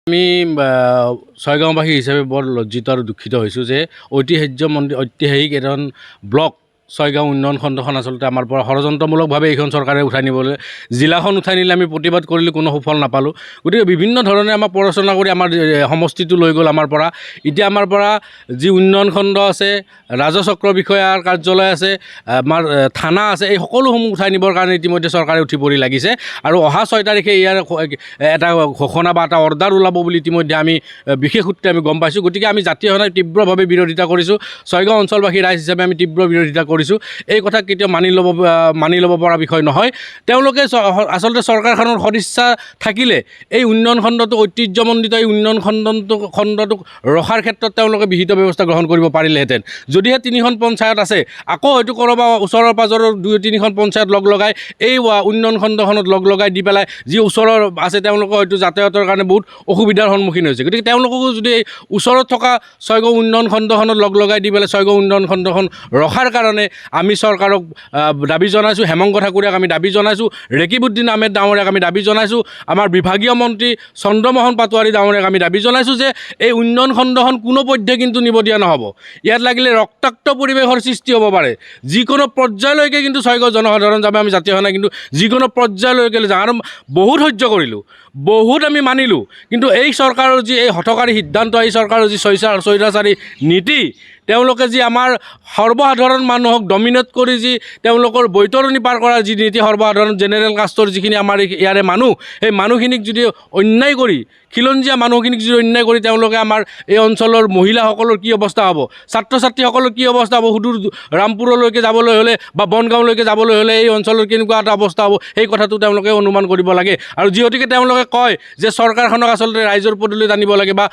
আমি ছয়গাঁওবাসী হিচাপে বৰ লজ্জিত আৰু দুখিত হৈছোঁ যে ঐতিহাসিক এখন ব্লক ছয়গাঁও উন্নয়ন খণ্ডখন আচলতে আমাৰ পৰা ষড়যন্ত্ৰমূলকভাৱে এইখন চৰকাৰে উঠাই নিবলৈ জিলাখন উঠাই নিলে আমি প্ৰতিবাদ কৰিলে কোনো সুফল নাপালোঁ। গতিকে বিভিন্ন ধৰণে আমাক প্ৰৰচনা কৰি আমাৰ সমষ্টিটো লৈ গ'ল আমাৰ পৰা। এতিয়া আমাৰ পৰা যি উন্নয়ন খণ্ড আছে, ৰাজচক্ৰ বিষয়াৰ কাৰ্যালয় আছে, আমাৰ থানা আছে, এই সকলোসমূহ উঠাই নিবৰ কাৰণে ইতিমধ্যে চৰকাৰে উঠি পৰি লাগিছে আৰু অহা 6 তাৰিখে ইয়াৰ এটা ঘোষণা বা এটা অৰ্ডাৰ ওলাব বুলি ইতিমধ্যে আমি বিশেষ সূত্ৰে আমি গম পাইছোঁ। গতিকে আমি জাতীয় সভাই তীব্ৰভাৱে বিৰোধিতা কৰিছোঁ। ছয়গাঁও অঞ্চলবাসী ৰাইজ হিচাপে আমি তীব্ৰ বিৰোধিতা কৰিছোঁ। এই কথা কেতিয়াও মানি ল'ব পৰা বিষয় নহয়। তেওঁলোকে আচলতে চৰকাৰখনৰ সদিচ্ছা থাকিলে এই উন্নয়ন খণ্ডটো ঐতিহ্যমণ্ডিত এই উন্নয়ন খণ্ডটোক ৰখাৰ ক্ষেত্ৰত তেওঁলোকে বিহিত ব্যৱস্থা গ্ৰহণ কৰিব পাৰিলেহেঁতেন। যদিহে 3খন পঞ্চায়ত আছে, আকৌ হয়তো ক'ৰবাত ওচৰৰ পাজৰৰ 2-3খন পঞ্চায়ত লগাই এই উন্নয়ন খণ্ডখনত লগাই দি পেলাই যি ওচৰৰ আছে তেওঁলোকৰ হয়তো যাতায়াতৰ কাৰণে বহুত অসুবিধাৰ সন্মুখীন হৈছে। গতিকে তেওঁলোককো যদি এই ওচৰত থকা ছয়গাঁও উন্নয়ন খণ্ডখনত লগাই দি পেলাই ছয়গাঁও উন্নয়ন খণ্ডখন ৰখাৰ কাৰণে আমি চৰকাৰক দাবী জনাইছোঁ। হেমন্ত ঠাকুৰীয়াক আমি দাবী জনাইছোঁ। ৰেকিবুদ্দিন আহমেদ ডাঙৰীয়াক আমি দাবী জনাইছোঁ। আমাৰ বিভাগীয় মন্ত্ৰী চন্দ্ৰমোহন পাটোৱাৰী ডাঙৰীয়াক আমি দাবী জনাইছোঁ যে এই উন্নয়ন খণ্ডখন কোনোপধ্যে কিন্তু নিব দিয়া নহ'ব। ইয়াত লাগিলে ৰক্তাক্ত পৰিৱেশৰ সৃষ্টি হ'ব পাৰে। যিকোনো পৰ্যায়লৈকে কিন্তু ছয়গাঁও জনসাধাৰণ যাবে আমি জাতীয় সভাই কিন্তু যিকোনো পৰ্যায়লৈকে যাওঁ। আৰু বহুত সহ্য কৰিলোঁ, বহুত আমি মানিলোঁ, কিন্তু এই চৰকাৰৰ যি এই হঠকাৰী সিদ্ধান্ত, এই চৰকাৰৰ যি স্বৈৰাচাৰী নীতি, তেওঁলোকে যি আমাৰ সৰ্বসাধাৰণ মানুহক ডমিনেট কৰি যি তেওঁলোকৰ বৈতৰণি পাৰ কৰাৰ যি নীতি, সৰ্বসাধাৰণ জেনেৰেল কাষ্টৰ যিখিনি আমাৰ ইয়াৰে মানুহ, সেই মানুহখিনিক যদি অন্যায় কৰি খিলঞ্জীয়া মানুহখিনিক যদি অন্যায় কৰি তেওঁলোকে আমাৰ এই অঞ্চলৰ মহিলাসকলৰ কি অৱস্থা হ'ব, ছাত্ৰ ছাত্ৰীসকলৰ কি অৱস্থা হ'ব, সুদূৰ ৰামপুৰলৈকে যাবলৈ হ'লে বা বনগাঁওলৈকে যাবলৈ হ'লে এই অঞ্চলৰ কেনেকুৱা এটা অৱস্থা হ'ব, সেই কথাটো তেওঁলোকে অনুমান কৰিব লাগে। আৰু যিহেতুকে তেওঁলোকে কয় যে চৰকাৰখনক আচলতে ৰাইজৰ পদূলিত আনিব লাগে বা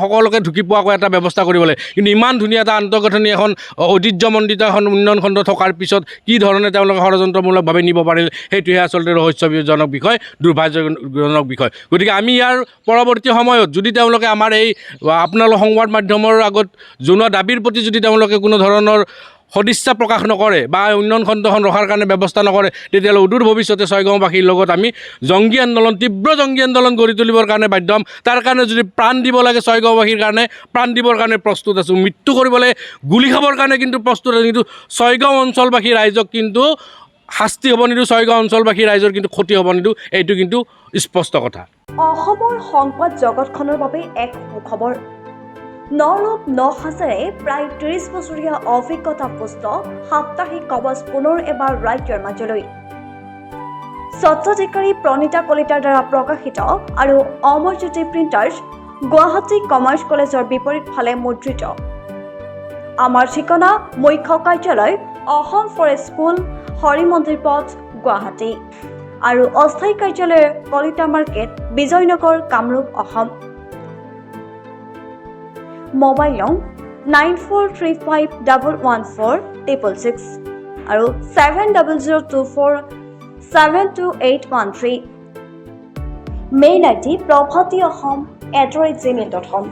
সকলোকে ঢুকি পোৱাকৈ এটা ব্যৱস্থা কৰিব লাগে, কিন্তু ইমান ধুনীয়া এটা আন্তঃগাঁথনি এখন ঐতিহ্যমণ্ডিত এখন উন্নয়ন খণ্ড থকাৰ পিছত কি ধৰণে তেওঁলোকে ষড়যন্ত্ৰমূলকভাৱে নিব পাৰিলে, সেইটোহে আচলতে ৰহস্যজনক বিষয়, দুৰ্ভাগ্যজনক বিষয়। গতিকে আমি ইয়াৰ পৰৱৰ্তী সময়ত যদি তেওঁলোকে আমাৰ এই আপোনালোক সংবাদ মাধ্যমৰ আগত জনোৱা দাবীৰ প্ৰতি যদি তেওঁলোকে কোনো ধৰণৰ সদিচ্ছা প্ৰকাশ নকৰে বা উন্নয়ন খণ্ডখন ৰখাৰ কাৰণে ব্যৱস্থা নকৰে, তেতিয়াহ'লে অদূৰ ভৱিষ্যতে ছয়গাঁওবাসীৰ লগত আমি তীব্ৰ জংগী আন্দোলন গঢ়ি তুলিবৰ কাৰণে বাধ্য হ'ম। তাৰ কাৰণে যদি প্ৰাণ দিব লাগে ছয়গাঁওবাসীৰ কাৰণে, প্ৰাণ দিবৰ কাৰণে প্ৰস্তুত আছোঁ। মৃত্যু কৰিবলৈ গুলি খাবৰ কাৰণে কিন্তু প্ৰস্তুত আছোঁ, কিন্তু ছয়গাঁও অঞ্চলবাসী ৰাইজক কিন্তু শাস্তি হ'ব নিদিওঁ, ছয়গাঁও অঞ্চলবাসী ৰাইজৰ কিন্তু ক্ষতি হ'ব নিদিওঁ, এইটো কিন্তু স্পষ্ট কথা। অসমৰ সংবাদ জগতখনৰ বাবে এক সুখবৰ। নৰূপ নসাজেৰে প্ৰায় 30 বছৰীয়া অভিজ্ঞতাপুষ্ট সাপ্তাহিক কবচ পুনৰ এবাৰ ৰাজ্যৰ মাজলৈ। স্বত্বাধিকাৰী প্ৰণীতা কলিতাৰ দ্বাৰা প্ৰকাশিত আৰু অমৰজ্যোতি প্ৰিণ্টাৰ্ছ, গুৱাহাটী কমাৰ্চ কলেজৰ বিপৰীত ফালে মুদ্ৰিত। আমাৰ ঠিকনা মুখ্য কাৰ্যালয় অসম ফৰেষ্ট স্কুল, হৰি মন্দিৰ পথ, গুৱাহাটী আৰু অস্থায়ী কাৰ্যালয় কলিতা মাৰ্কেট, বিজয়নগৰ, কামৰূপ, অসম। মোবাইল নং 9435114666 আৰু 7024722813। Mail ID prabhatiahom@gmail.com।